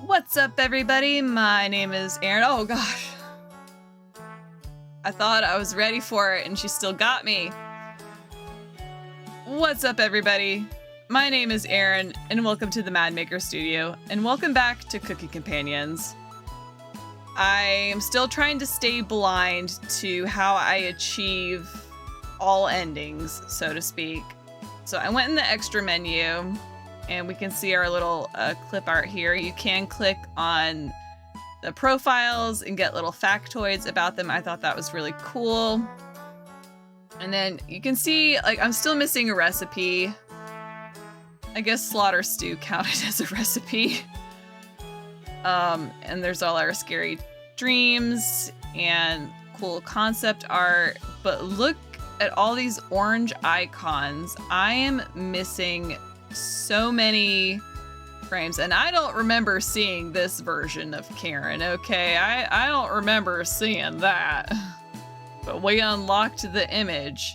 What's up, everybody? My name is Aaron. Oh gosh. I thought I was ready for it and she still got me. What's up, everybody? My name is Aaron and welcome to the Mad Maker Studio and welcome back to Cookie Companions. I am still trying to stay blind to how I achieve all endings, so to speak. So I went in the extra menu and we can see our little clip art here. You can click on the profiles and get little factoids about them. I thought that was really cool. And then you can see, like, I'm still missing a recipe. I guess slaughter stew counted as a recipe. And there's all our scary dreams and cool concept art. But look at all these orange icons. I am missing so many frames, and I don't remember seeing this version of Karen, okay? I don't remember seeing that. But we unlocked the image.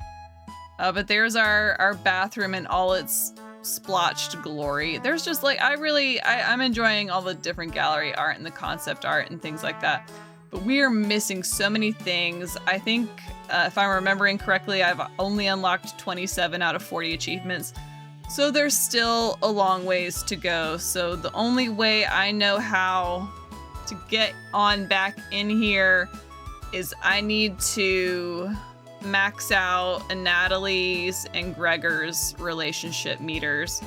But there's our bathroom in all its splotched glory. There's just like, I'm enjoying all the different gallery art and the concept art and things like that. But we are missing so many things. I think, if I'm remembering correctly, I've only unlocked 27 out of 40 achievements. So there's still a long ways to go. So the only way I know how to get on back in here is I need to max out Anatoly's and Gregor's relationship meters.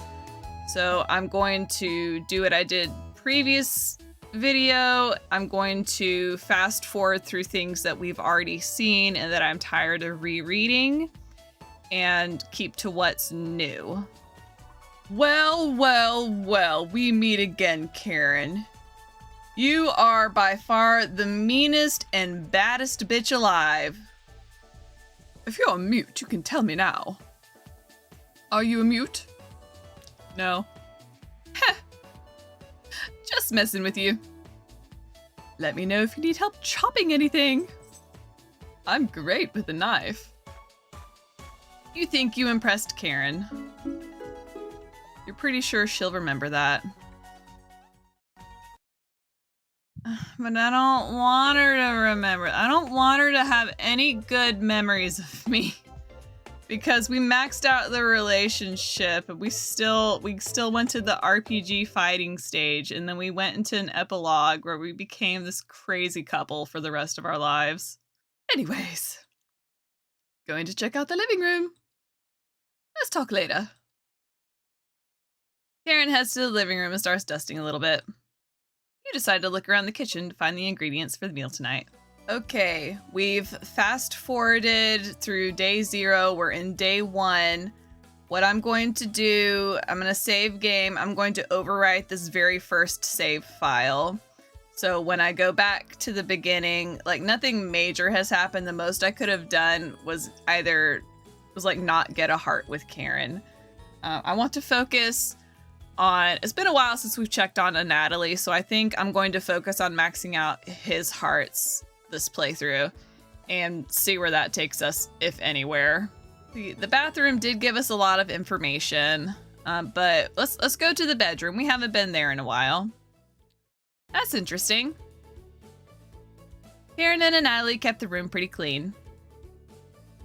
So I'm going to do what I did previous video. I'm going to fast forward through things that we've already seen and that I'm tired of rereading and keep to what's new. Well, we meet again, Karen. You are by far the meanest and baddest bitch alive. If you're on mute, you can tell me now. Are you a mute? No. Heh. Just messing with you. Let me know if you need help chopping anything. I'm great with a knife. You think you impressed Karen. You're pretty sure she'll remember that. But I don't want her to remember. I don't want her to have any good memories of me. Because we maxed out the relationship. We still went to the RPG fighting stage. And then we went into an epilogue where we became this crazy couple for the rest of our lives. Anyways. Going to check out the living room. Let's talk later. Karen heads to the living room and starts dusting a little bit. You decide to look around the kitchen to find the ingredients for the meal tonight. Okay, we've fast forwarded through day 0. We're in day 1. What I'm going to do, I'm going to save game. I'm going to overwrite this very first save file. So when I go back to the beginning, like, nothing major has happened. The most I could have done was like not get a heart with Karen. I want to focus on, it's been a while since we've checked on Anatoly, so I think I'm going to focus on maxing out his hearts this playthrough and see where that takes us, if anywhere. The bathroom did give us a lot of information, but let's go to the bedroom. We haven't been there in a while. That's interesting. Karen and Anatoly kept the room pretty clean.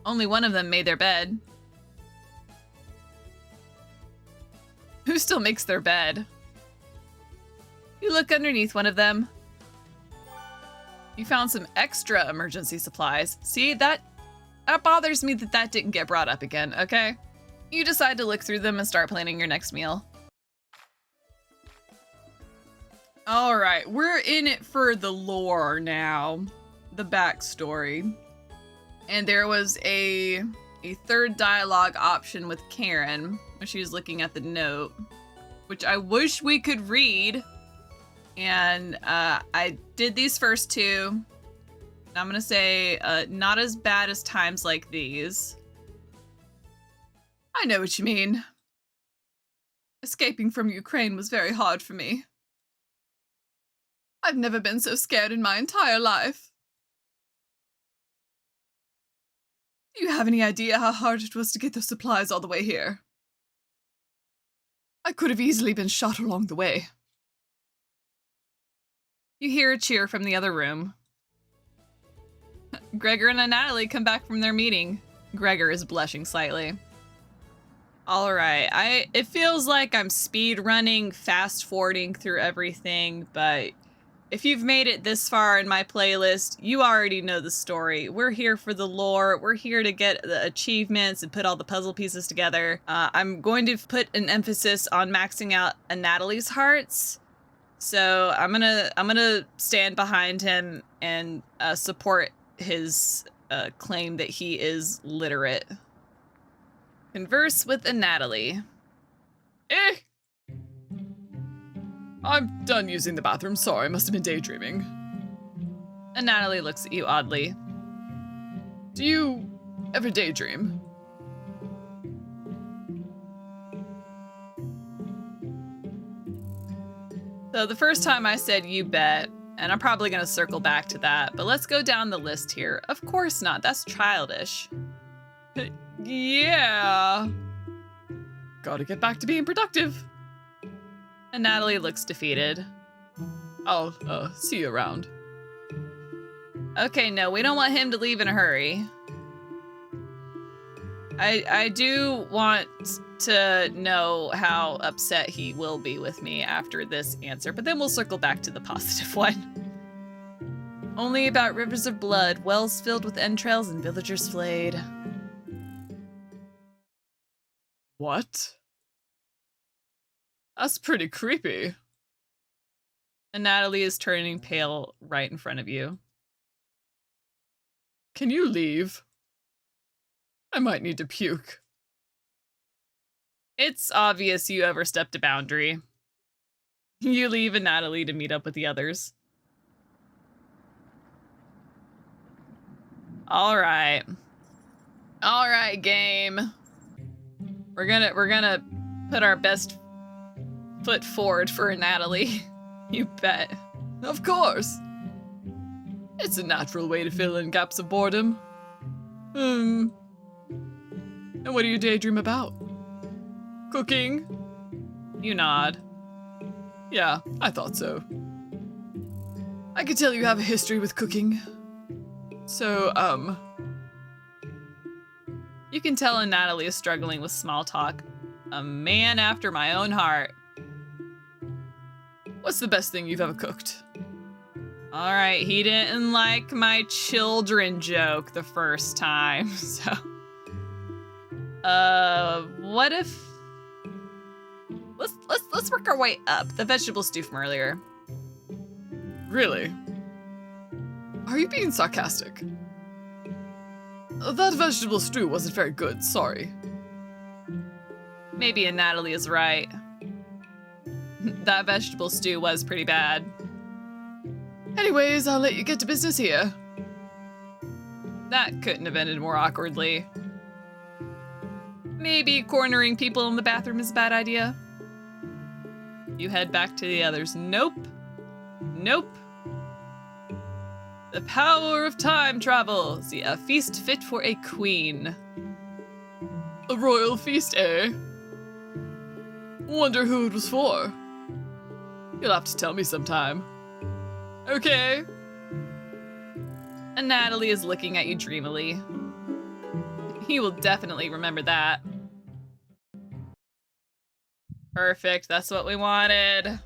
Only one of them made their bed. Who still makes their bed? You look underneath one of them. You found some extra emergency supplies. See, that bothers me that didn't get brought up again, okay? You decide to look through them and start planning your next meal. All right, we're in it for the lore now, the backstory. And there was a third dialogue option with Karen when she was looking at the note, which I wish we could read. And I did these first 2. And I'm gonna say not as bad as times like these. I know what you mean. Escaping from Ukraine was very hard for me. I've never been so scared in my entire life. Do you have any idea how hard it was to get those supplies all the way here? I could have easily been shot along the way. You hear a cheer from the other room. Gregor and Anatoly come back from their meeting. Gregor is blushing slightly. All right, it feels like I'm speed running, fast forwarding through everything, but if you've made it this far in my playlist, you already know the story. We're here for the lore. We're here to get the achievements and put all the puzzle pieces together. I'm going to put an emphasis on maxing out Anatoly's hearts. So I'm gonna stand behind him and support his claim that he is literate. Converse with Anatoly. I'm done using the bathroom. Sorry, I must have been daydreaming. Anatoly looks at you oddly. Do you ever daydream? So the first time I said you bet, and I'm probably gonna circle back to that, but let's go down the list here. Of course not, that's childish. Yeah. Gotta get back to being productive. Anatoly looks defeated. I'll see you around. Okay, no, we don't want him to leave in a hurry. I do want to know how upset he will be with me after this answer, but then we'll circle back to the positive one. Only about rivers of blood, wells filled with entrails, and villagers flayed. What? That's pretty creepy. Anatoly is turning pale right in front of you. Can you leave? I might need to puke. It's obvious you overstepped a boundary. You leave Anatoly to meet up with the others. All right, game. We're gonna put our best foot forward for Anatoly. You bet. Of course. It's a natural way to fill in gaps of boredom. And what do you daydream about? Cooking? You nod. Yeah, I thought so. I could tell you have a history with cooking. So, You can tell Anatoly is struggling with small talk. A man after my own heart. What's the best thing you've ever cooked? All right, he didn't like my children joke the first time, so. What if... Let's work our way up. The vegetable stew from earlier. Really? Are you being sarcastic? That vegetable stew wasn't very good, sorry. Maybe Anatoly is right. That vegetable stew was pretty bad. Anyways, I'll let you get to business here. That couldn't have ended more awkwardly. Maybe cornering people in the bathroom is a bad idea. You head back to the others. Nope. Nope. The power of time travel. See, a feast fit for a queen. A royal feast, eh? Wonder who it was for. You'll have to tell me sometime. Okay. Anatoly is looking at you dreamily. He will definitely remember that. Perfect, that's what we wanted.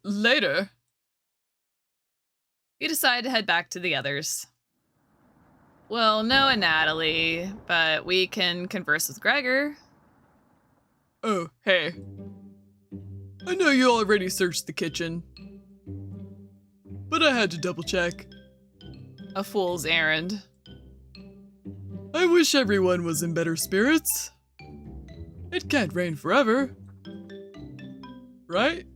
Later. You decide to head back to the others. Well, no Anatoly, but we can converse with Gregor. Oh, hey. I know you already searched the kitchen, but I had to double check. A fool's errand. I wish everyone was in better spirits. It can't rain forever. Right?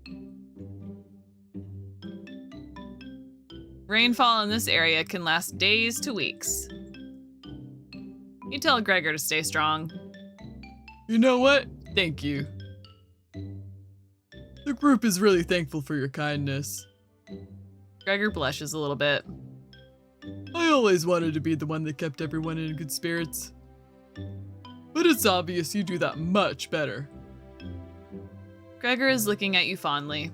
Rainfall in this area can last days to weeks. You tell Gregor to stay strong. You know what? Thank you. The group is really thankful for your kindness. Gregor blushes a little bit. I always wanted to be the one that kept everyone in good spirits. But it's obvious you do that much better. Gregor is looking at you fondly.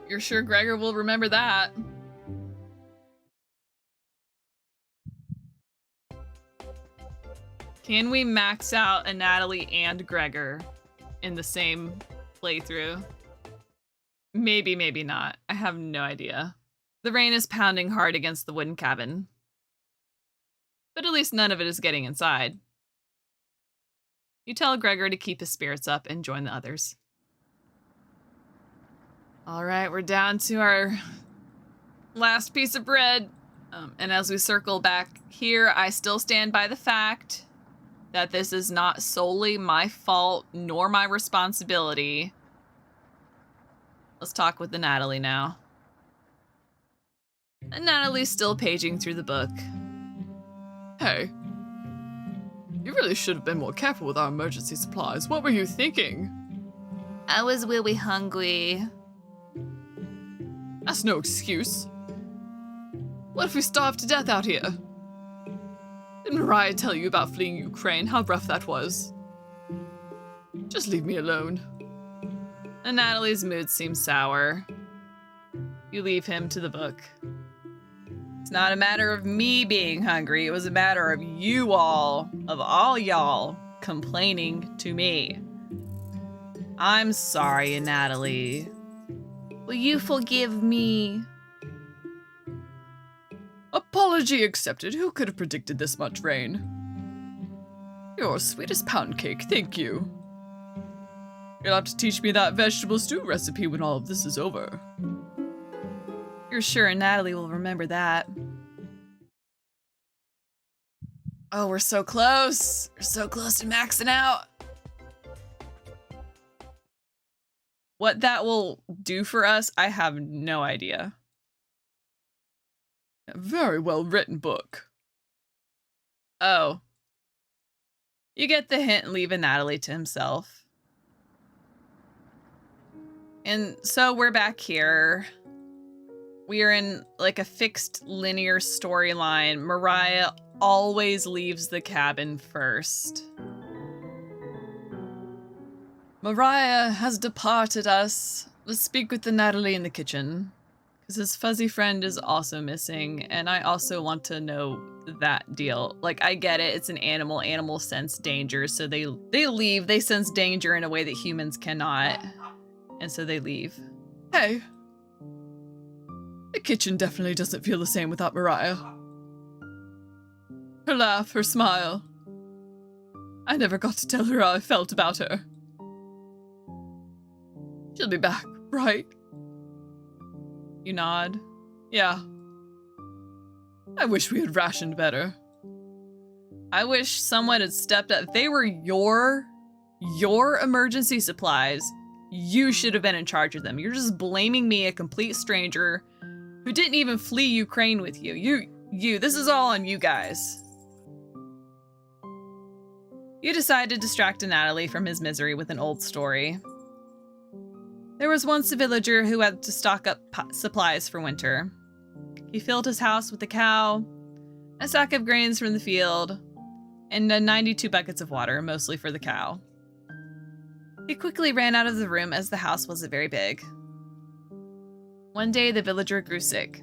You're sure Gregor will remember that? Can we max out Anatoly and Gregor in the same playthrough? Maybe, maybe not. I have no idea. The rain is pounding hard against the wooden cabin. But at least none of it is getting inside. You tell Gregor to keep his spirits up and join the others. All right, we're down to our last piece of bread. And as we circle back here, I still stand by the fact that this is not solely my fault nor my responsibility. Let's talk with Anatoly now. And Natalie's still paging through the book. Hey, you really should have been more careful with our emergency supplies. What were you thinking? I was really hungry. That's no excuse. What if we starve to death out here? Didn't Mariah tell you about fleeing Ukraine, how rough that was? Just leave me alone. And Natalie's mood seems sour. You leave him to the book. It's not a matter of me being hungry. It was a matter of you all, of all y'all, complaining to me. I'm sorry, Anatoly. Will you forgive me? Apology accepted. Who could have predicted this much rain? You're sweet as pound cake, thank you. You'll have to teach me that vegetable stew recipe when all of this is over. You're sure Anatoly will remember that. Oh, we're so close. We're so close to maxing out. What that will do for us, I have no idea. A very well written book. Oh. You get the hint and leave Anatoly to himself. And so we're back here. We are in like a fixed linear storyline. Mariah always leaves the cabin first. Mariah has departed us. Let's speak with Anatoly in the kitchen. Because his fuzzy friend is also missing, and I also want to know that deal. Like, I get it, it's an animal. Animals sense danger, so they leave. They sense danger in a way that humans cannot. And so they leave. Hey. The kitchen definitely doesn't feel the same without Mariah. Her laugh, her smile. I never got to tell her how I felt about her. She'll be back, right? You nod. Yeah. I wish we had rationed better. I wish someone had stepped up. If they were your emergency supplies, you should have been in charge of them. You're just blaming me, a complete stranger who didn't even flee Ukraine with you. This is all on you guys. You decide to distract Anatoly from his misery with an old story. There was once a villager who had to stock up supplies for winter. He filled his house with a cow, a sack of grains from the field, and 92 buckets of water, mostly for the cow. He quickly ran out of the room as the house wasn't very big. One day, the villager grew sick.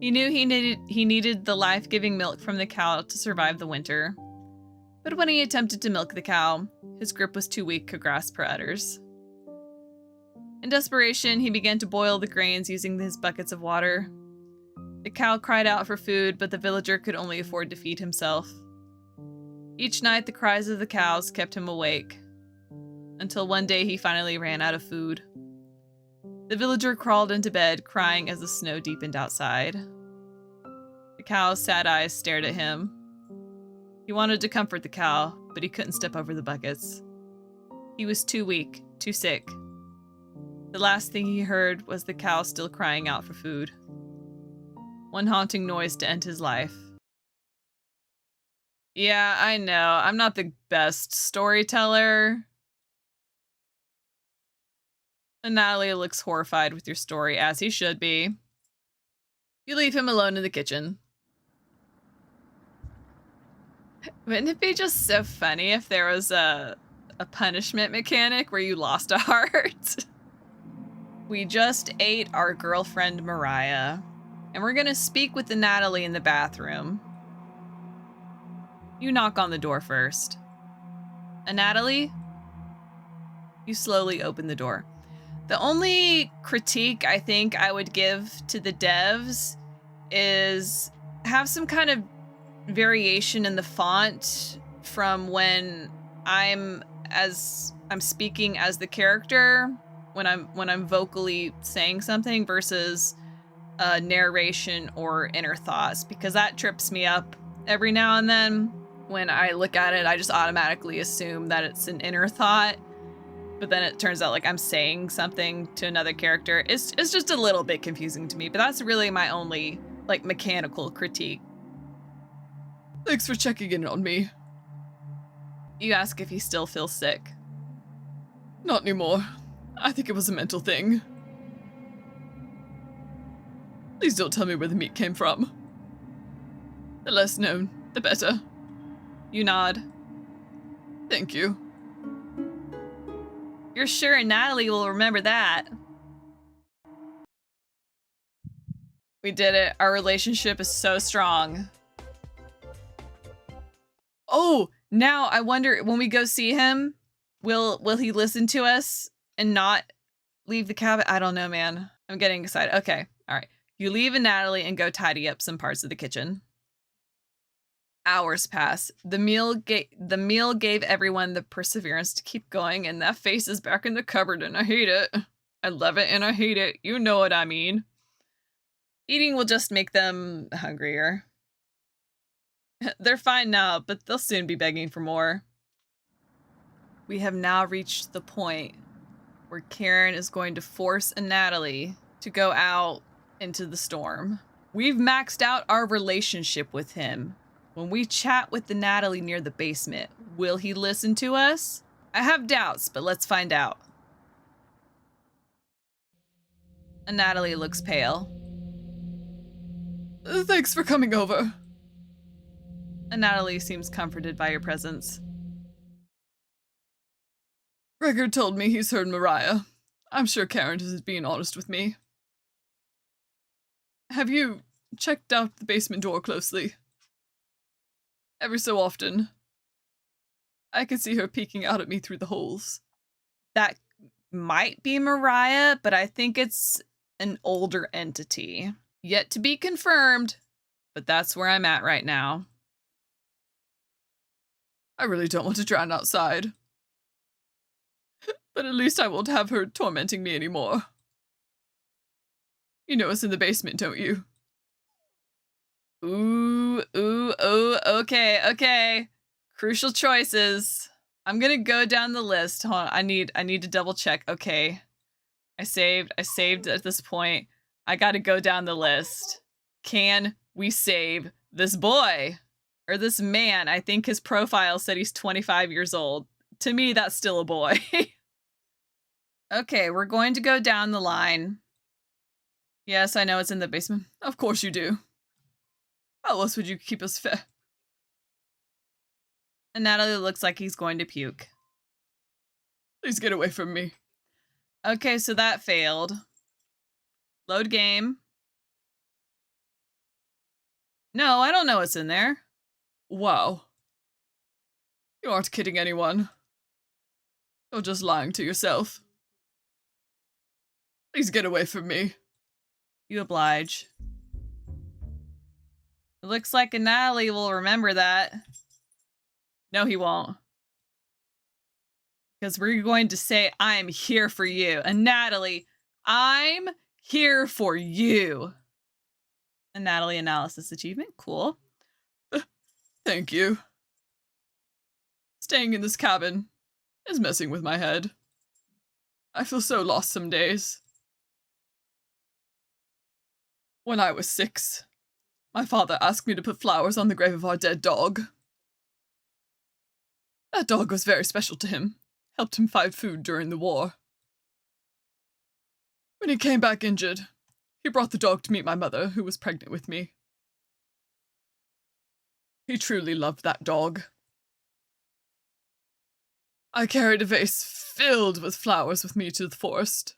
He knew he needed the life-giving milk from the cow to survive the winter, but when he attempted to milk the cow, his grip was too weak to grasp her udders. In desperation, he began to boil the grains using his buckets of water. The cow cried out for food, but the villager could only afford to feed himself. Each night, the cries of the cows kept him awake, until one day he finally ran out of food. The villager crawled into bed, crying as the snow deepened outside. The cow's sad eyes stared at him. He wanted to comfort the cow, but he couldn't step over the buckets. He was too weak, too sick. The last thing he heard was the cow still crying out for food. One haunting noise to end his life. Yeah, I know. I'm not the best storyteller. And Natalie looks horrified with your story, as he should be. You leave him alone in the kitchen. Wouldn't it be just so funny if there was a a punishment mechanic where you lost a heart. We just ate our girlfriend Mariah, and we're gonna speak with the Natalie in the bathroom. You knock on the door first. Natalie? You slowly open the door. The only critique I think I would give to the devs is have some kind of variation in the font from when I'm speaking as the character, when I'm vocally saying something versus narration or inner thoughts, because that trips me up every now and then. When I look at it, I just automatically assume that it's an inner thought, but then it turns out like I'm saying something to another character. It's just a little bit confusing to me, but that's really my only like mechanical critique. Thanks for checking in on me. You ask if he still feels sick. Not anymore. I think it was a mental thing. Please don't tell me where the meat came from. The less known, the better. You nod. Thank you. You're sure Natalie will remember that. We did it. Our relationship is so strong. Oh, now I wonder when we go see him, will he listen to us and not leave the cabin? I don't know, man. I'm getting excited. Okay. All right. You leave a Natalie and go tidy up some parts of the kitchen. Hours pass. The meal gave everyone the perseverance to keep going, and that face is back in the cupboard, and I hate it. I love it and I hate it. You know what I mean. Eating will just make them hungrier. They're fine now, but they'll soon be begging for more. We have now reached the point where Karen is going to force a Natalie to go out into the storm. We've maxed out our relationship with him. When we chat with the Natalie near the basement, will he listen to us? I have doubts, but let's find out. And Natalie looks pale. Thanks for coming over. And Natalie seems comforted by your presence. Gregor told me he's heard Mariah. I'm sure Karen is being honest with me. Have you checked out the basement door closely? Every so often, I can see her peeking out at me through the holes. That might be Mariah, but I think it's an older entity. Yet to be confirmed, but that's where I'm at right now. I really don't want to drown outside. But at least I won't have her tormenting me anymore. You know us in the basement, don't you? Ooh, okay. Crucial choices. I'm gonna go down the list. Hold on, I need to double check. Okay. I saved at this point. I gotta go down the list. Can we save this boy? Or this man? I think his profile said he's 25 years old. To me, that's still a boy. Okay, we're going to go down the line. Yes, I know it's in the basement. Of course you do. How else would you keep us fed? And Natalie looks like he's going to puke. Please get away from me. Okay, so that failed. Load game. No, I don't know what's in there. Wow. You aren't kidding anyone. You're just lying to yourself. Please get away from me. You oblige. It looks like a Natalie will remember that. No, he won't. Because we're going to say, I'm here for you. And Natalie, I'm here for you. A Natalie analysis achievement. Cool. Thank you. Staying in this cabin is messing with my head. I feel so lost some days. When I was 6, my father asked me to put flowers on the grave of our dead dog. That dog was very special to him, helped him find food during the war. When he came back injured, he brought the dog to meet my mother, who was pregnant with me. He truly loved that dog. I carried a vase filled with flowers with me to the forest,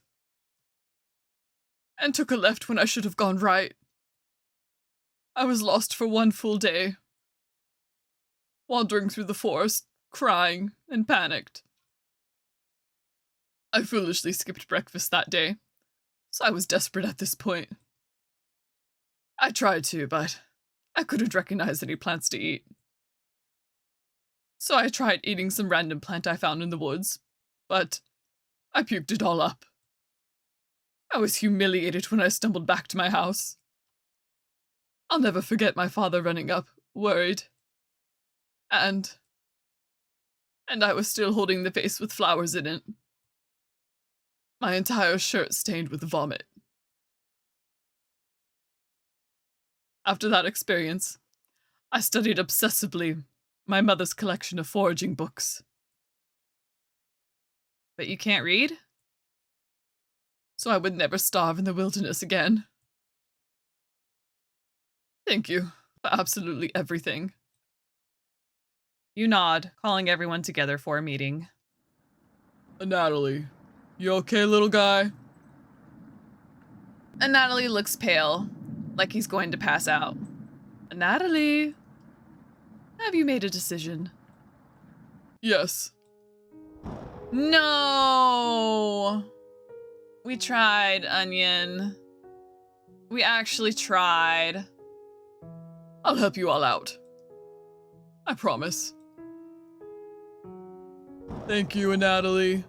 and took a left when I should have gone right. I was lost for one full day, wandering through the forest, crying and panicked. I foolishly skipped breakfast that day, so I was desperate at this point. I tried to, but I couldn't recognize any plants to eat. So I tried eating some random plant I found in the woods, but I puked it all up. I was humiliated when I stumbled back to my house. I'll never forget my father running up, worried. And I was still holding the vase with flowers in it. My entire shirt stained with vomit. After that experience, I studied obsessively my mother's collection of foraging books. But you can't read? So I would never starve in the wilderness again. Thank you for absolutely everything. You nod, calling everyone together for a meeting. Natalie, you okay, little guy? Anatoly looks pale, like he's going to pass out. Anatoly, have you made a decision? Yes. No! We tried, Onion. We actually tried. I'll help you all out. I promise. Thank you, Natalie.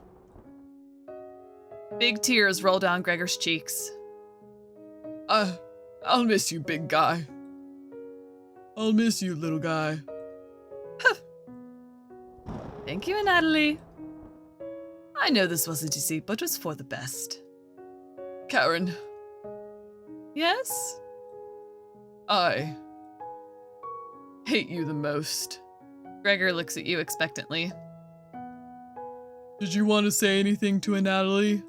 Big tears roll down Gregor's cheeks. I'll miss you, big guy. I'll miss you, little guy. Thank you, Anatoly. I know this wasn't easy, but it's for the best. Karen, Yes? I hate you the most. Gregor looks at you expectantly. Did you want to say anything to Natalie?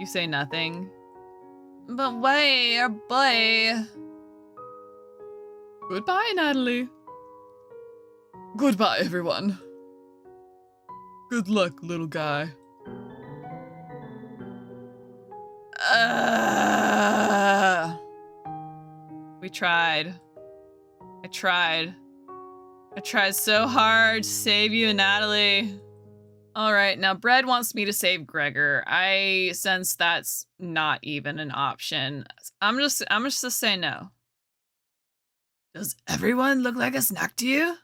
You say nothing. But wait, or boy. Goodbye, Natalie. Goodbye, everyone. Good luck, little guy. We tried. I tried so hard to save you, Natalie. All right, now Bread wants me to save Gregor. I sense that's not even an option. I'm just gonna say no. Does everyone look like a snack to you?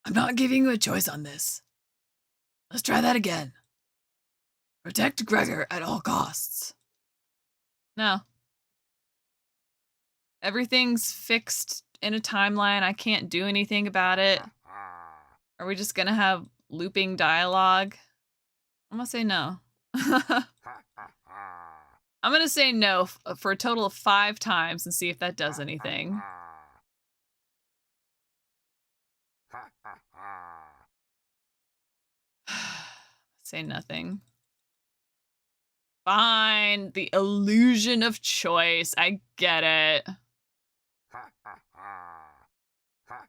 I'm not giving you a choice on this. Let's try that again. Protect Gregor at all costs. No. Everything's fixed in a timeline. I can't do anything about it. Are we just gonna have looping dialogue? I'm gonna say no. I'm gonna say no for a total of 5 times and see if that does anything. Say nothing. Fine. The illusion of choice. I get it.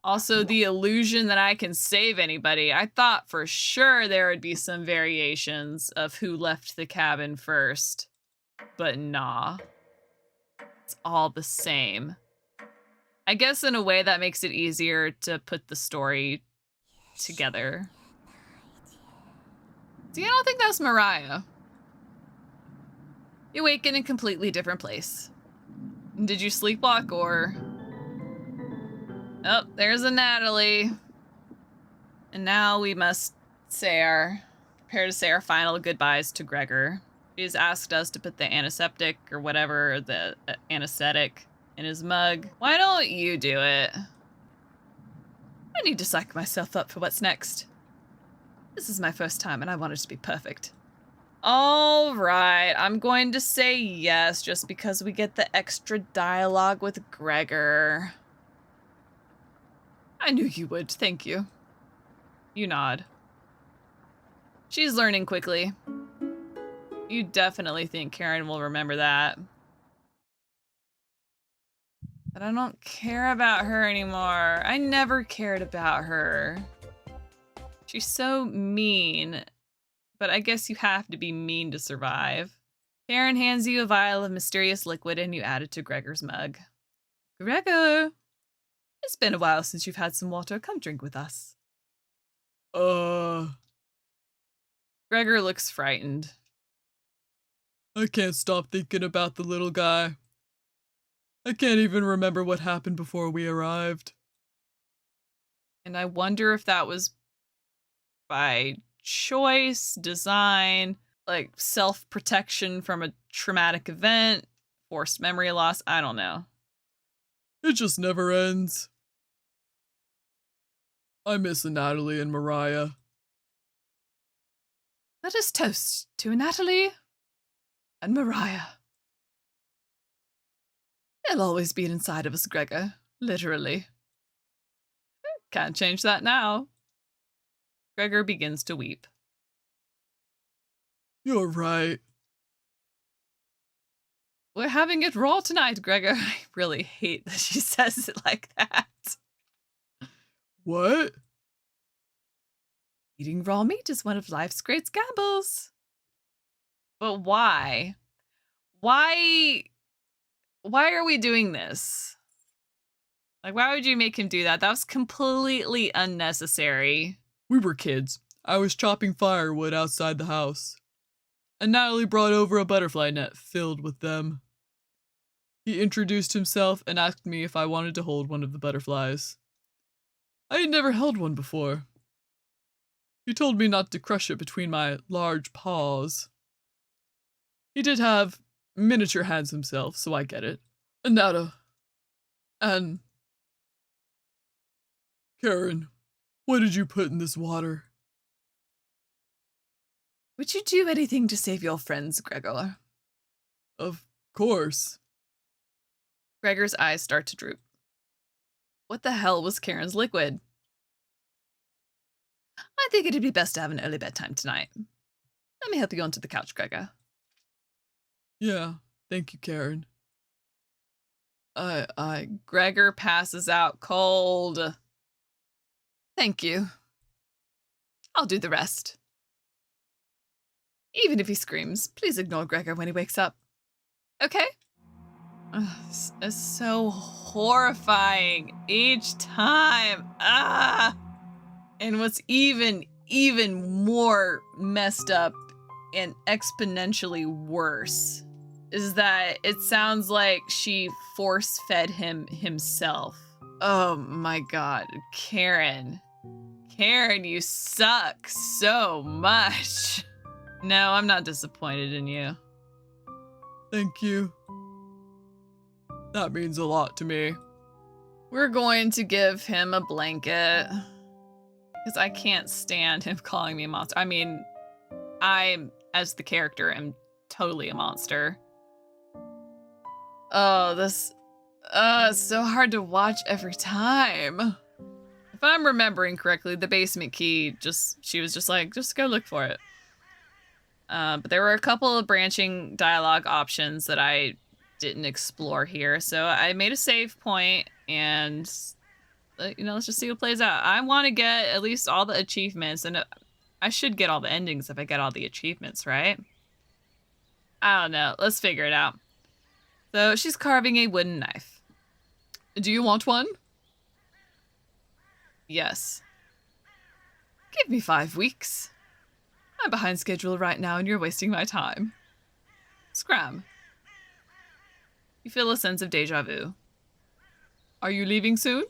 Also, the illusion that I can save anybody. I thought for sure there would be some variations of who left the cabin first. But nah. It's all the same. I guess in a way that makes it easier to put the story together. See, I don't think that's Mariah. You wake in a completely different place. Did you sleepwalk or... Oh, there's a Natalie. And now we must prepare to say our final goodbyes to Gregor. She's asked us to put the antiseptic or whatever, the anesthetic in his mug. Why don't you do it? I need to psych myself up for what's next. This is my first time and I want it to be perfect. All right, I'm going to say yes just because we get the extra dialogue with Gregor. I knew you would, thank you. You nod. She's learning quickly. You definitely think Karen will remember that. But I don't care about her anymore. I never cared about her. She's so mean, but I guess you have to be mean to survive. Karen hands you a vial of mysterious liquid and you add it to Gregor's mug. Gregor, it's been a while since you've had some water. Come drink with us. Gregor looks frightened. I can't stop thinking about the little guy. I can't even remember what happened before we arrived. And I wonder if that was by choice, design, like self-protection from a traumatic event, forced memory loss. I don't know. It just never ends. I miss Anatoly and Mariah. Let us toast to Anatoly and Mariah. They'll always be inside of us, Gregor. Literally. Can't change that now. Gregor begins to weep. You're right. We're having it raw tonight, Gregor. I really hate that she says it like that. What? Eating raw meat is one of life's great gambles. But why? Why are we doing this? Like, why would you make him do that? That was completely unnecessary. We were kids. I was chopping firewood outside the house. And Natalie brought over a butterfly net filled with them. He introduced himself and asked me if I wanted to hold one of the butterflies. I had never held one before. He told me not to crush it between my large paws. He did have miniature hands himself, so I get it. Anata. And Karen, what did you put in this water? Would you do anything to save your friends, Gregor? Of course. Gregor's eyes start to droop. What the hell was Karen's liquid? I think it'd be best to have an early bedtime tonight. Let me help you onto the couch, Gregor. Yeah, thank you, Karen. Gregor passes out cold. Thank you. I'll do the rest. Even if he screams, please ignore Gregor when he wakes up. Okay? It's so horrifying each time. And what's even more messed up and exponentially worse is that it sounds like she force-fed him himself. Oh my god, Karen. Karen, you suck so much. No, I'm not disappointed in you. Thank you. That means a lot to me. We're going to give him a blanket. Because I can't stand him calling me a monster. I mean, I, as the character, am totally a monster. Oh, this... it's so hard to watch every time. If I'm remembering correctly, the basement key she was just like, just go look for it. But there were a couple of branching dialogue options that I didn't explore here. So I made a save point and, you know, let's just see what plays out. I want to get at least all the achievements, and I should get all the endings if I get all the achievements, right? I don't know. Let's figure it out. So she's carving a wooden knife. Do you want one? Yes. Give me 5 weeks. I'm behind schedule right now and you're wasting my time. Scram. You feel a sense of deja vu. Are you leaving soon?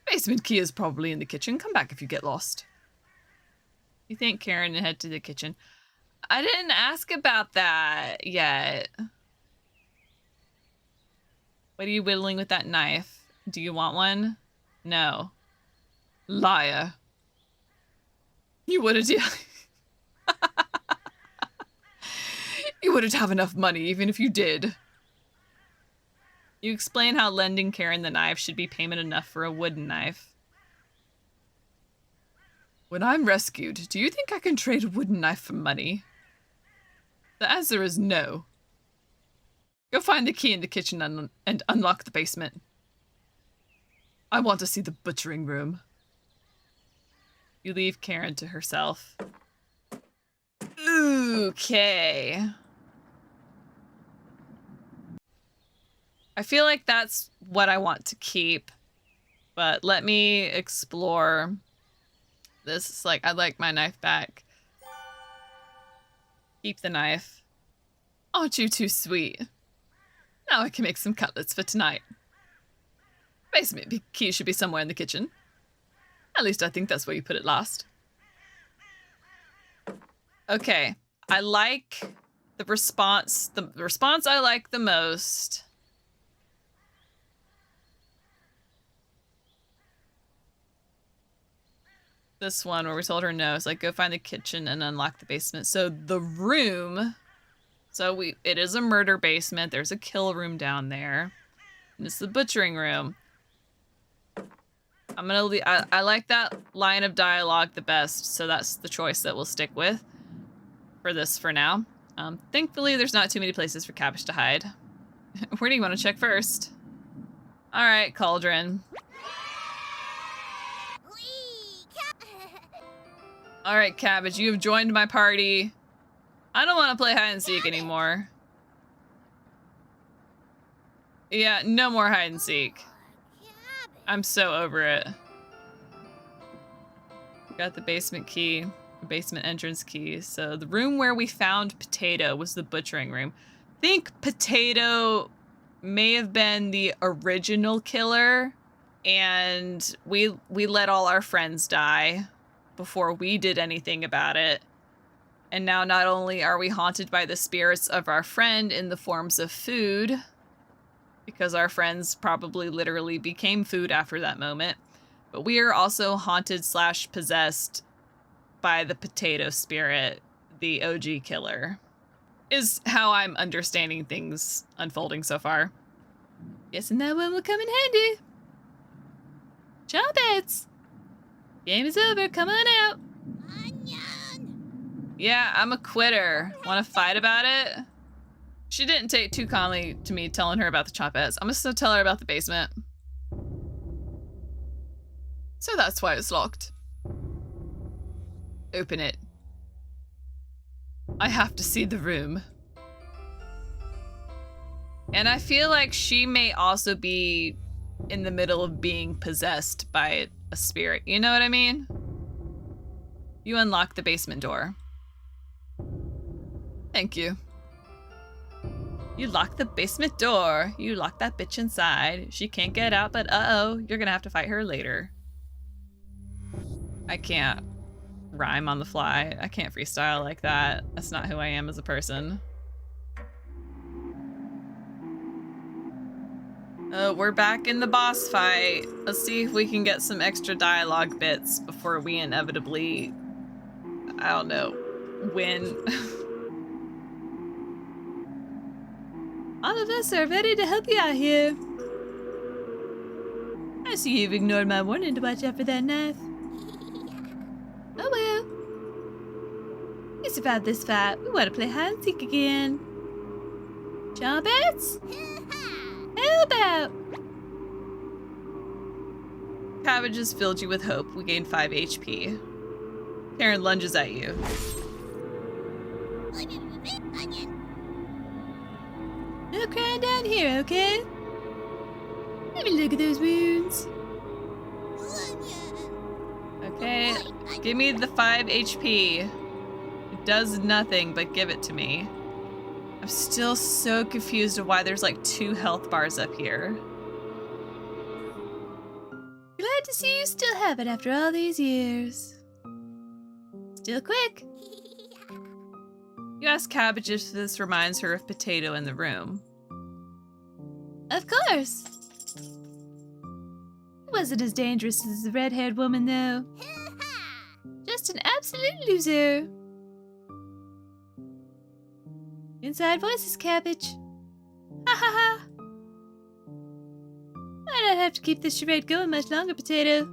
Basement key is probably in the kitchen. Come back if you get lost. You thank Karen and head to the kitchen. I didn't ask about that yet. What are you whittling with that knife? Do you want one? No. Liar. You wouldn't... You wouldn't have enough money even if you did. You explain how lending Karen the knife should be payment enough for a wooden knife. When I'm rescued, do you think I can trade a wooden knife for money? The answer is no. Go find the key in the kitchen and unlock the basement. I want to see the butchering room. You leave Karen to herself. Okay. I feel like that's what I want to keep, but let me explore. This is like, I'd like my knife back. Keep the knife. Aren't you too sweet? Now I can make some cutlets for tonight. Basement key should be somewhere in the kitchen. At least I think that's where you put it last. Okay, I like the response. The response I like the most. This one where we told her no. It's like, go find the kitchen and unlock the basement. So the room. So it is a murder basement. There's a kill room down there. And it's the butchering room. I'm gonna I like that line of dialogue the best, so that's the choice that we'll stick with for this for now. Thankfully, there's not too many places for Cabbage to hide. Where do you want to check first? All right, Cauldron. All right, Cabbage, you have joined my party. I don't want to play hide and seek anymore. Yeah, no more hide and seek. I'm so over it. Got the basement key, the basement entrance key. So the room where we found Potato was the butchering room. Think Potato may have been the original killer, and we let all our friends die before we did anything about it. And now not only are we haunted by the spirits of our friend in the forms of food, because our friends probably literally became food after that moment, but we are also haunted / possessed by the Potato spirit, the OG killer, is how I'm understanding things unfolding so far. Guessing that one will come in handy. Chompets! Game is over, come on out. Yeah, I'm a quitter. Want to fight about it? She didn't take too calmly to me telling her about the Chompets. I'm just gonna tell her about the basement. So that's why it's locked. Open it. I have to see the room. And I feel like she may also be in the middle of being possessed by a spirit. You know what I mean? You unlock the basement door. Thank you. You lock the basement door. You lock that bitch inside. She can't get out, but uh-oh, you're gonna have to fight her later. I can't rhyme on the fly. I can't freestyle like that. That's not who I am as a person. We're back in the boss fight. Let's see if we can get some extra dialogue bits before we inevitably, I don't know, win. All of us are ready to help you out here. I see you've ignored my warning to watch out for that knife. Oh well. You survived this fight. We want to play hide and seek again. Chompets? How about? Cabbage has filled you with hope. We gain 5 HP. Karen lunges at you. No crying down here, okay? Let me look at those wounds. Okay, give me the 5 HP. It does nothing but give it to me. I'm still so confused of why there's like 2 health bars up here. Glad to see you still have it after all these years. Still quick. You ask Cabbage if this reminds her of Potato in the room. Of course. He wasn't as dangerous as the red-haired woman, though. Just an absolute loser. Inside voices, Cabbage. Ha ha ha. I don't have to keep this charade going much longer, Potato.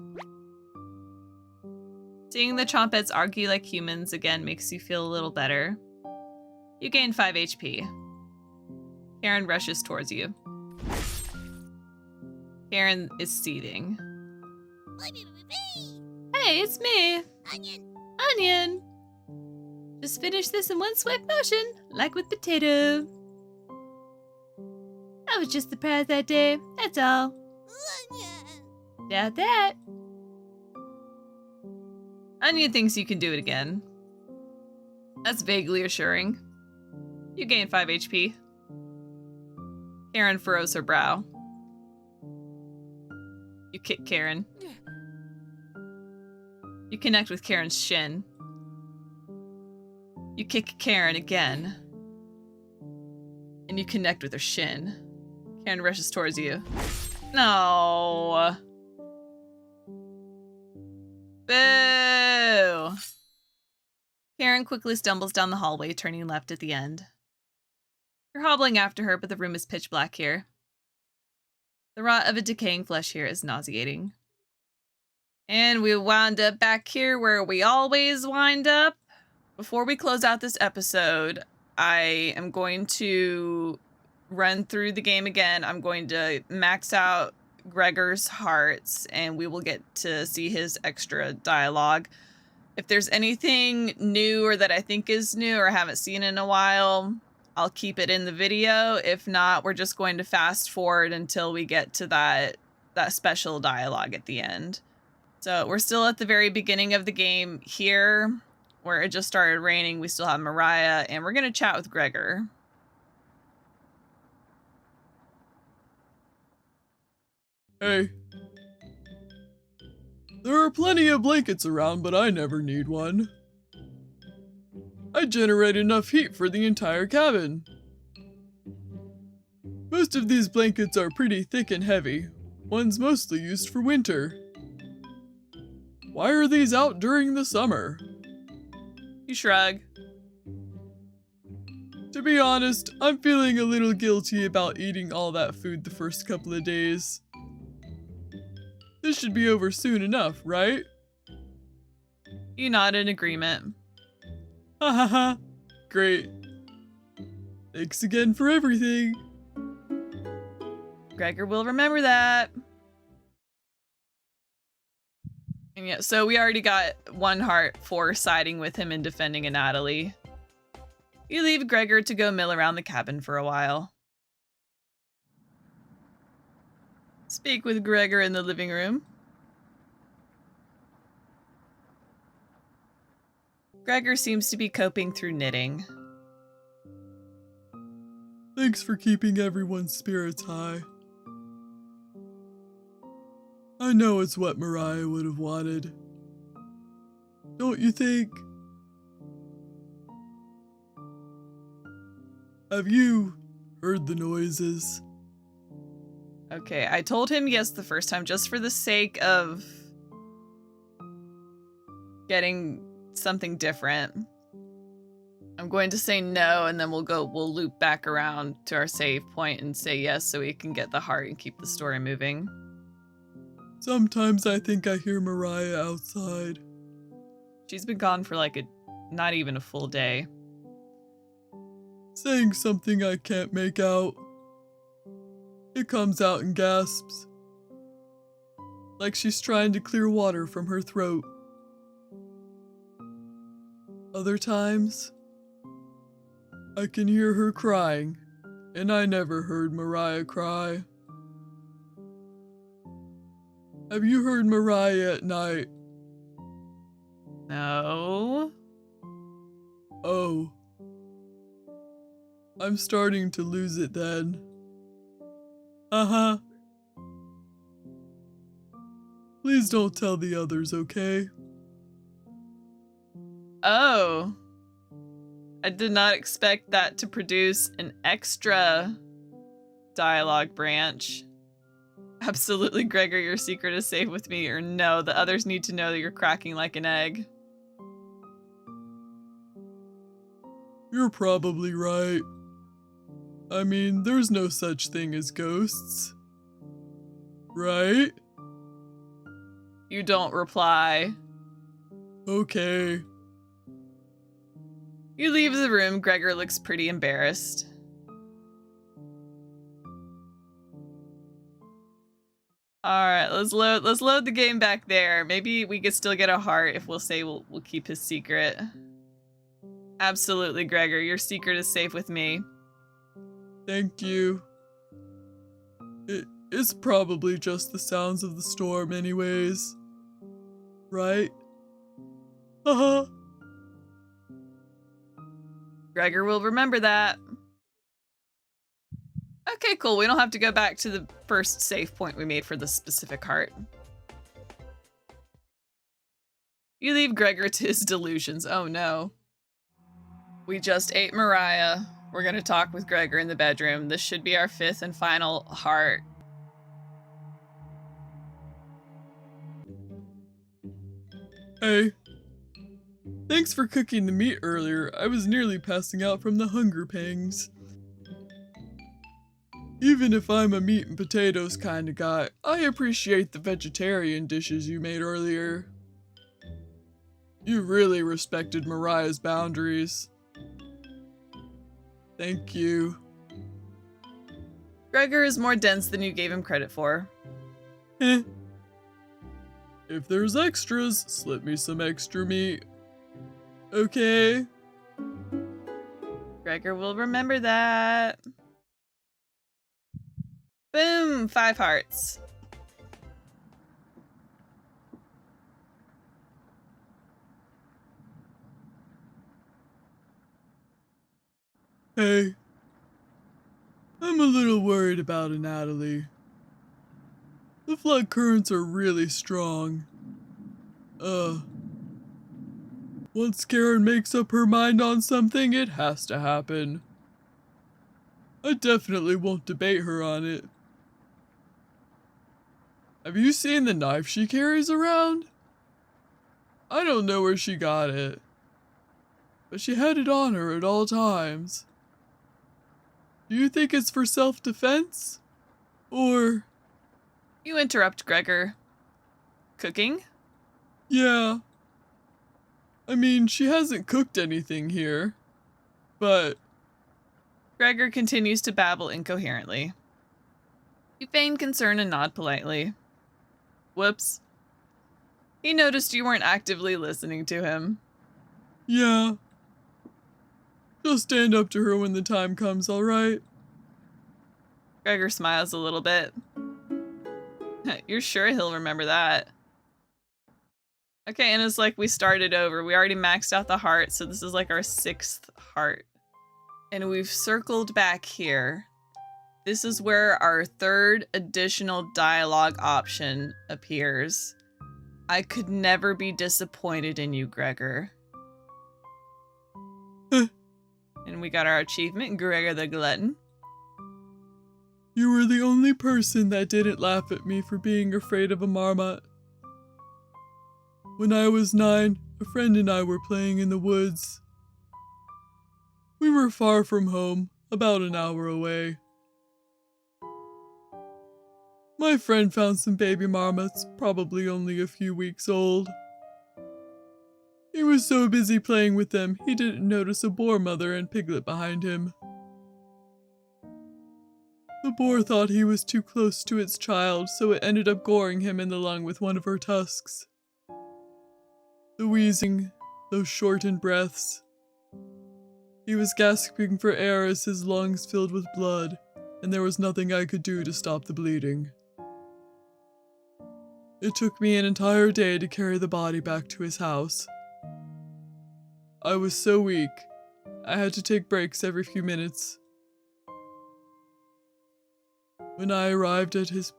Seeing the Chompets argue like humans again makes you feel a little better. You gain 5 HP. Karen rushes towards you. Karen is seething. Hey, it's me. Onion. Just finished this in one swift motion, like with potato. I was just surprised that day, that's all. Doubt that. Onion thinks you can do it again. That's vaguely assuring. You gain 5 HP. Karen furrows her brow. You kick Karen. You connect with Karen's shin. You kick Karen again. And you connect with her shin. Karen rushes towards you. No. Boo. Karen quickly stumbles down the hallway, turning left at the end. You're hobbling after her, but the room is pitch black here. The rot of a decaying flesh here is nauseating. And we wind up back here where we always wind up. Before we close out this episode, I am going to run through the game again. I'm going to max out Gregor's hearts, and we will get to see his extra dialogue. If there's anything new or that I think is new or haven't seen in a while, I'll keep it in the video. If not, we're just going to fast forward until we get to that special dialogue at the end. So we're still at the very beginning of the game here, where it just started raining. We still have Mariah, and we're going to chat with Gregor. Hey. There are plenty of blankets around, but I never need one. I generate enough heat for the entire cabin. Most of these blankets are pretty thick and heavy. One's mostly used for winter. Why are these out during the summer? You shrug. To be honest, I'm feeling a little guilty about eating all that food the first couple of days. This should be over soon enough, right? You nod in agreement. Ha ha ha. Great. Thanks again for everything. Gregor will remember that. And yeah, so we already got 1 heart for siding with him and defending Anatoly. You leave Gregor to go mill around the cabin for a while. Speak with Gregor in the living room. Gregor seems to be coping through knitting. Thanks for keeping everyone's spirits high. I know it's what Mariah would have wanted. Don't you think? Have you heard the noises? Okay, I told him yes the first time just for the sake of getting something different. I'm going to say no, and then we'll loop back around to our save point and say yes so we can get the heart and keep the story moving. Sometimes I think I hear Mariah outside. She's been gone for like not even a full day. Saying something I can't make out. It comes out in gasps. Like she's trying to clear water from her throat. Other times, I can hear her crying, and I never heard Mariah cry. Have you heard Mariah at night? No. Oh. I'm starting to lose it then. Uh-huh. Please don't tell the others, okay? Oh. I did not expect that to produce an extra dialogue branch. Absolutely, Gregor, your secret is safe with me, or no, the others need to know that you're cracking like an egg. You're probably right. I mean, there's no such thing as ghosts. Right? You don't reply. Okay. You leave the room. Gregor looks pretty embarrassed. All right, let's load the game back there. Maybe we could still get a heart if we'll say we'll keep his secret. Absolutely, Gregor. Your secret is safe with me. Thank you. It's probably just the sounds of the storm anyways. Right? Haha. Gregor will remember that. Okay, cool. We don't have to go back to the first save point we made for this specific heart. You leave Gregor to his delusions. Oh no. We just ate Mariah. We're gonna talk with Gregor in the bedroom. This should be our 5th and final heart. Hey. Thanks for cooking the meat earlier. I was nearly passing out from the hunger pangs. Even if I'm a meat and potatoes kind of guy, I appreciate the vegetarian dishes you made earlier. You really respected Mariah's boundaries. Thank you. Gregor is more dense than you gave him credit for. Heh. If there's extras, slip me some extra meat. Okay? Gregor will remember that. Boom! 5 hearts. Hey. I'm a little worried about Anatoly. The flood currents are really strong. Once Karen makes up her mind on something, it has to happen. I definitely won't debate her on it. Have you seen the knife she carries around? I don't know where she got it, but she had it on her at all times. Do you think it's for self-defense? Or... You interrupt Gregor. Cooking? Yeah. I mean, she hasn't cooked anything here, but... Gregor continues to babble incoherently. You feign concern and nod politely. Whoops. He noticed you weren't actively listening to him. Yeah. Just stand up to her when the time comes, alright? Gregor smiles a little bit. You're sure he'll remember that. Okay, and it's like we started over. We already maxed out the heart, so this is like our 6th heart. And we've circled back here. This is where our 3rd additional dialogue option appears. I could never be disappointed in you, Gregor. And we got our achievement, Gregor the Glutton. You were the only person that didn't laugh at me for being afraid of a marmot. When I was 9, a friend and I were playing in the woods. We were far from home, about an hour away. My friend found some baby marmots, probably only a few weeks old. He was so busy playing with them, he didn't notice a boar mother and piglet behind him. The boar thought he was too close to its child, so it ended up goring him in the lung with one of her tusks. The wheezing, those shortened breaths. He was gasping for air as his lungs filled with blood, and there was nothing I could do to stop the bleeding. It took me an entire day to carry the body back to his house. I was so weak, I had to take breaks every few minutes. When I arrived at his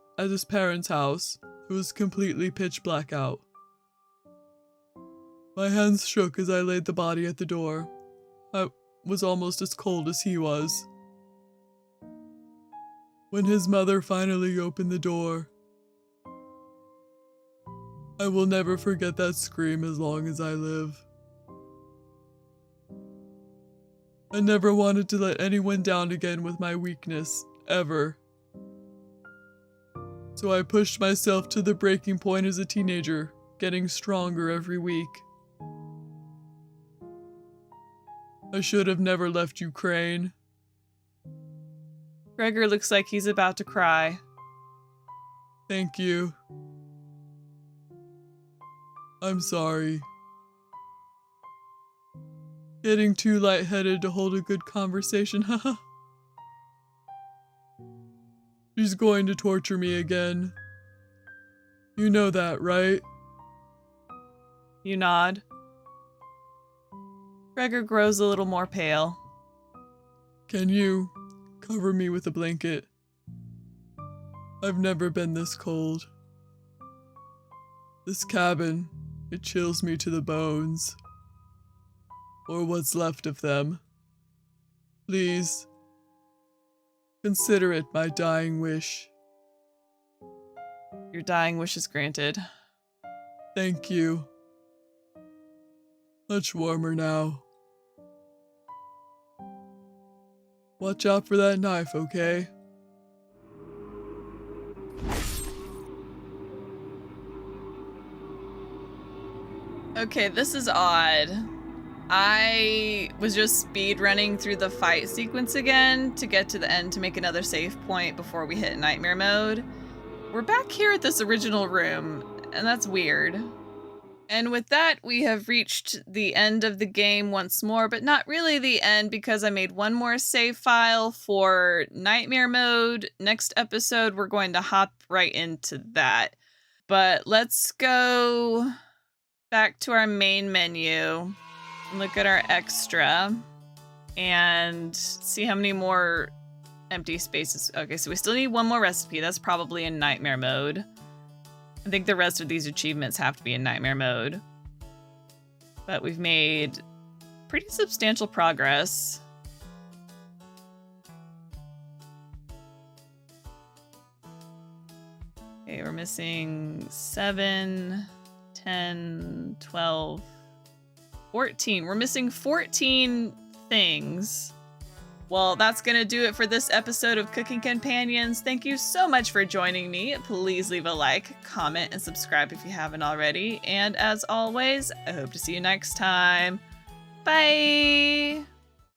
parents' house, it was completely pitch black out. My hands shook as I laid the body at the door. I was almost as cold as he was. When his mother finally opened the door, I will never forget that scream as long as I live. I never wanted to let anyone down again with my weakness, ever. So I pushed myself to the breaking point as a teenager, getting stronger every week. I should have never left Thank you. I'm sorry. Getting too lightheaded to hold a good conversation, haha. She's going to torture me again. You know that, right? You nod. Gregor grows a little more pale. Can you cover me with a blanket? I've never been this cold. This cabin, it chills me to the bones. Or what's left of them. Please, consider it my dying wish. Your dying wish is granted. Thank you. Much warmer now. Watch out for that knife, okay? Okay, this is odd. I was just speed running through the fight sequence again to get to the end to make another save point before we hit nightmare mode. We're back here at this original room, and that's weird. And with that, we have reached the end of the game once more, but not really the end because I made one more save file for nightmare mode. Next episode, we're going to hop right into that. But let's go back to our main menu, look at our extra, and see how many more empty spaces. Okay, so we still need one more recipe. That's probably in nightmare mode. I think the rest of these achievements have to be in nightmare mode. But we've made pretty substantial progress. Okay, we're missing 7, 10, 12, 14. We're missing 14 things. Well, that's going to do it for this episode of Cooking Companions. Thank you so much for joining me. Please leave a like, comment, and subscribe if you haven't already. And as always, I hope to see you next time. Bye!